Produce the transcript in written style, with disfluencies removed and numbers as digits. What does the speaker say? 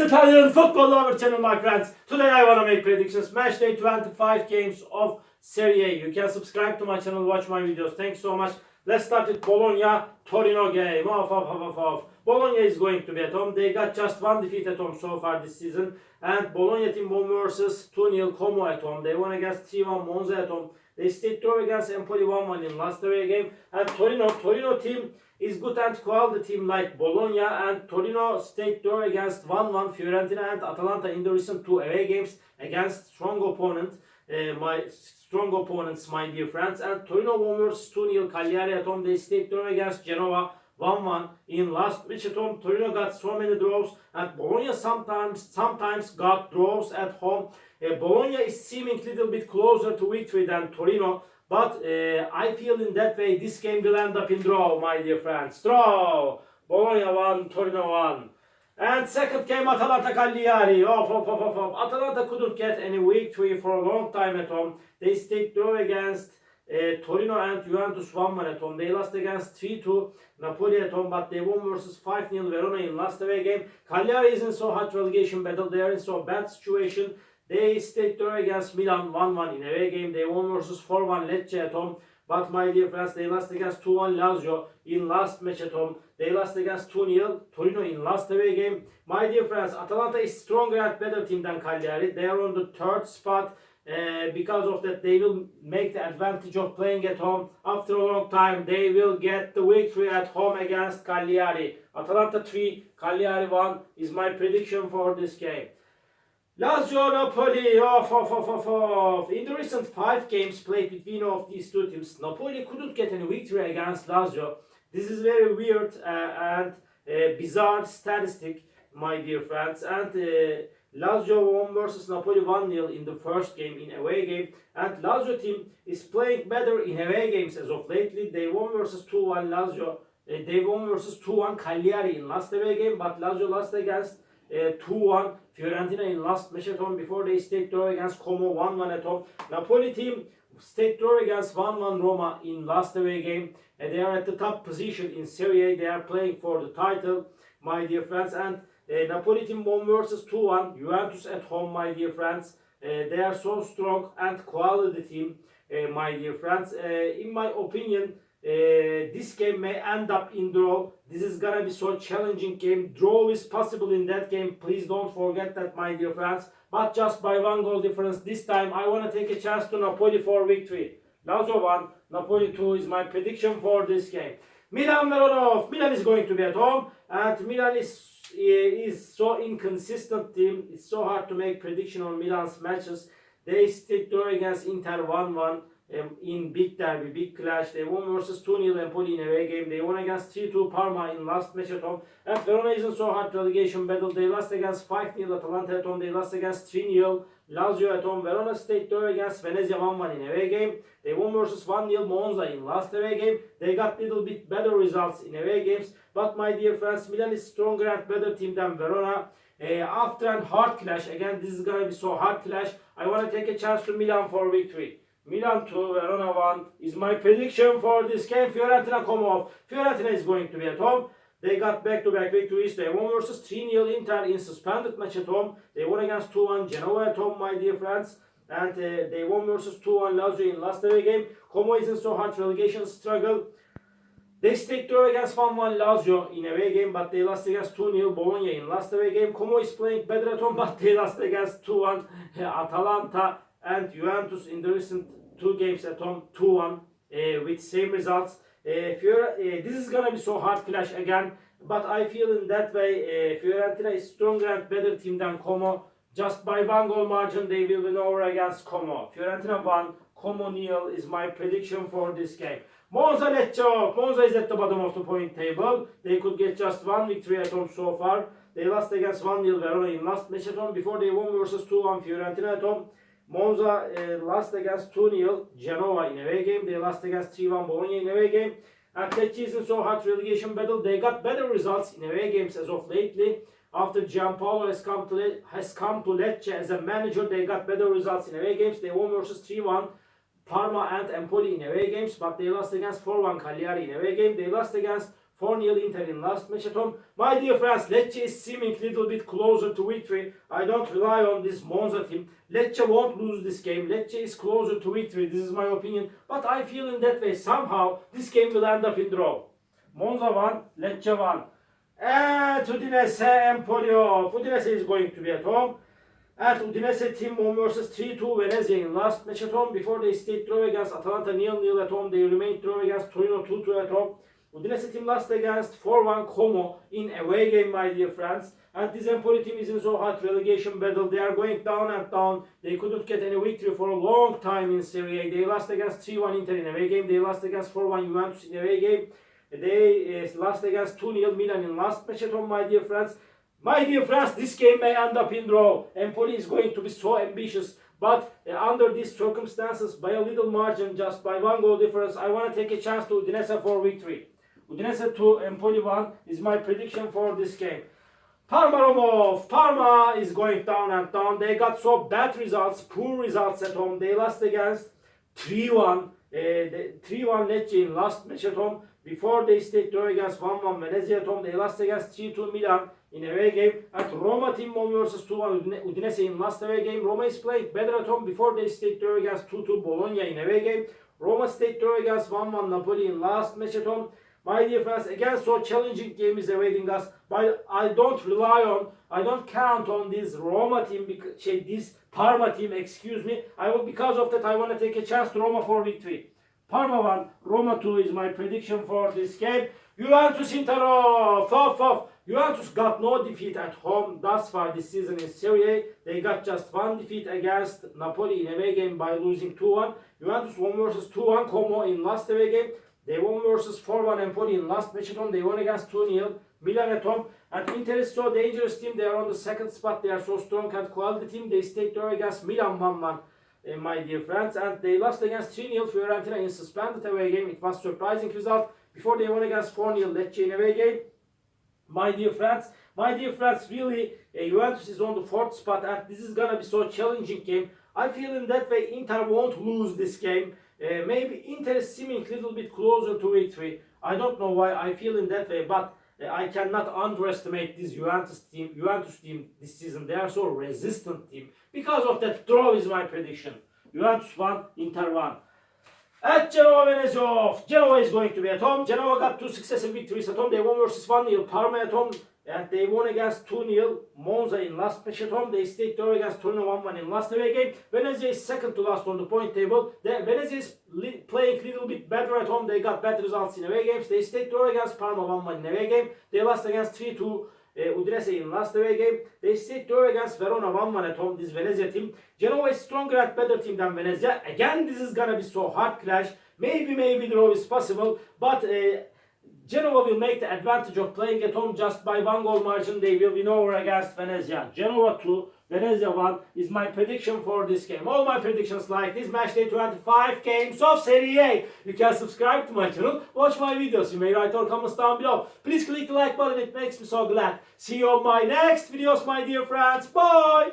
Italian football lover channel, my friends. Today I want to make predictions. Match day 25 games of Serie. You can subscribe to my channel, watch my videos. Thanks so much. Let's start with Bologna-Torino game. Bologna is going to be at home. They got just one defeat at home so far this season. And Bologna team won versus 2-0 Como at home. They won against 3-1 Monza at home. They stayed draw against Empoli 1-1 in last away game. And Torino team is good and quality team like Bologna, and Torino stayed draw against 1-1 Fiorentina and Atalanta in the recent two away games against strong opponents, my dear friends. And Torino won versus 2-0 Cagliari at home. They stayed draw against Genoa 1-1 in last match at home. Torino got so many draws, and Bologna sometimes got draws at home. Bologna is seeming a little bit closer to victory than Torino, but I feel in that way this game will end up in draw, my dear friends. Draw! Bologna 1, Torino 1. And second game, Atalanta-Cagliari. Atalanta couldn't get any victory for a long time at home. They stayed draw against Torino and Juventus 1-1 at home. They lost against 3-2 Napoli at home, but they won versus 5-0 Verona in last away game. Cagliari is in so hot relegation battle. They are in so bad situation. They stayed draw against Milan 1-1 in away game. They won versus 4-1 Lecce at home. But my dear friends, they lost against 2-1 Lazio in last match at home. They lost against 2-0 Torino in last away game. My dear friends, Atalanta is stronger and better team than Cagliari. They are on the third spot. Because of that, they will make the advantage of playing at home. After a long time, they will get the victory at home against Cagliari. Atalanta 3, Cagliari 1 is my prediction for this game. Lazio-Napoli, In the recent 5 games played between of these two teams, Napoli couldn't get any victory against Lazio. This is very weird and bizarre statistic, my dear friends. And Lazio won versus Napoli 1-0 in the first game in away game. And Lazio team is playing better in away games as of lately. They won versus 2-1 Lazio. They won versus 2-1 Cagliari in last away game, but Lazio lost against 2-1 Fiorentina in last match at home before they stayed draw against Como 1-1 at home. Napoli team stayed draw against 1-1 Roma in last away game. They are at the top position in Serie. They are playing for the title, my dear friends. And Napoli team won versus 2-1 Juventus at home, my dear friends. They are so strong and quality team, my dear friends. In my opinion, this game may end up in draw. This is gonna be so challenging game. Draw is possible in that game. Please don't forget that, my dear friends. But just by 1 goal difference this time, I want to take a chance to Napoli for victory. Lazio 1, Napoli 2 is my prediction for this game. Milan-Verona. Milan is going to be at home, and Milan is so inconsistent team. It's so hard to make prediction on Milan's matches. They stayed draw against Inter 1-1 in big derby, big clash. They won versus 2-0 Empoli in away game. They won against 3-2 Parma in last match at home. And Verona is in so hard relegation battle. They lost against 5-0 Atalanta at home. They lost against 3-0 Lazio at home. Verona stayed draw against Venezia 1-1 in away game. They won versus 1-0 Monza in last away game. They got little bit better results in away games. But my dear friends, Milan is stronger and better team than Verona. After a hard clash, again this is gonna be so hard clash, I want to take a chance to Milan for victory. Milan 2, Verona 1 is my prediction for this game. Fiorentina Como. Fiorentina is going to be at home. They got back-to-back victories. They won versus 3-0 Inter in suspended match at home. They won against 2-1 Genoa at home, my dear friends. And they won versus 2-1 Lazio in last away game. Como is in so hard relegation struggle. They stayed draw against 1-1 Lazio in away game, but they lost against 2-0 Bologna in last away game. Como is playing better at home, but they lost against 2-1 Atalanta and Juventus in the recent 2 games at home, 2-1 with same results. This is gonna be so hard clash again, but I feel in that way Fiorentina is stronger and better team than Como. Just by 1 goal margin they will win over against Como. Fiorentina 1, Como 0 is my prediction for this game. Monza-Lecce. Monza is at the bottom of the point table. They could get just 1 victory at home so far. They lost against 1-0 Verona in last match at home before they won versus 2-1 Fiorentina at home. Monza lost against 2-0 Genoa in away game. They lost against 3-1 Bologna in away game. And Lecce is in so hard relegation battle. They got better results in away games as of lately. After Gianpaolo has come to Lecce as a manager, they got better results in away games. They won versus 3-1 Parma and Empoli in away games, but they lost against 4-1 Cagliari in away game. They lost against 4-0 Inter in last match at home. My dear friends, Lecce is seeming a little bit closer to victory. I don't rely on this Monza team. Lecce won't lose this game. Lecce is closer to victory. This is my opinion. But I feel in that way somehow this game will end up in draw. Monza won, Lecce won. And Udinese Empoli off. Udinese is going to be at home. And Udinese team won versus 3-2 Venezia in last match at home. Before they stayed draw against Atalanta 0-0 at home. They remained draw against Torino 2-2 at home. Udinese team lost against 4-1 Como in away game, my dear friends. And this Empoli team is in so hot relegation battle. They are going down and down. They couldn't get any victory for a long time in Serie. They lost against 3-1 Inter in away game. They lost against 4-1 Juventus in away game. They lost against 2-0 Milan in last match at home, my dear friends. My dear friends, this game may end up in draw. Empoli is going to be so ambitious. But under these circumstances, by a little margin, just by 1 goal difference, I want to take a chance to Udinese for victory. Udinese 2, Empoli 1 is my prediction for this game. Parma Romov. Parma is going down and down. They got so bad results, poor results at home. They lost against 3-1. 3-1 Lecce in last match at home. Before they stayed draw against 1-1 Venezia at home. They lost against 3-2 Milan in away game. At Roma team won versus 2-1 Udinese in last away game. Roma is playing better at home. Before they stayed draw against 2-2 Bologna in away game. Roma stayed draw against 1-1 Napoli in last match at home. My dear friends, again, so challenging game is awaiting us. But I don't count on this Roma team, this Parma team, excuse me. Because of that, I want to take a chance to Roma for victory. Parma 1, Roma 2 is my prediction for this game. Juventus Inter off. Juventus got no defeat at home thus far this season in Serie. They got just 1 defeat against Napoli in away game by losing 2-1. Juventus won versus 2-1 Como in last away game. They won versus 4-1 Empoli in last match at home. They won against 2-0 Milan at home. And Inter is so dangerous team. They are on the second spot. They are so strong and quality team. They stayed draw against Milan 1-1, my dear friends. And they lost against 3-0 Fiorentina in suspended away game. It was a surprising result. Before they won against 4-0 Lecce in away game. My dear friends, really, Juventus is on the 4th spot. And this is going to be so challenging game. I feel in that way Inter won't lose this game. Maybe Inter is seeming a little bit closer to victory. I don't know why I feel in that way, but I cannot underestimate this Juventus team this season. They are so resistant team. Because of that, draw is my prediction. Juventus 1, Inter 1. At Genoa Venezia, Genoa is going to be at home. Genoa got 2 successive victories at home. They won versus 1-0 Parma at home. And they won against 2-0 Monza in last match at home. They stayed draw against Torino 1-1 in last away game. Venezia is second to last on the point table. Venezia is playing a little bit better at home. They got better results in away games. They stayed draw against Parma 1-1 in away game. They lost against 3-2 Udinese in last away game. They stayed draw against Verona 1-1 at home. This Venezia team. Genoa is stronger and better team than Venezia. Again, this is gonna be so hard clash. Maybe draw is possible, but Genoa will make the advantage of playing at home just by 1 goal margin. They will win over against Venezia. Genoa 2, Venezia 1 is my prediction for this game. All my predictions like this match day 25 games of Serie. You can subscribe to my channel, watch my videos. You may write your comments down below. Please click the like button, it makes me so glad. See you on my next videos, my dear friends. Bye!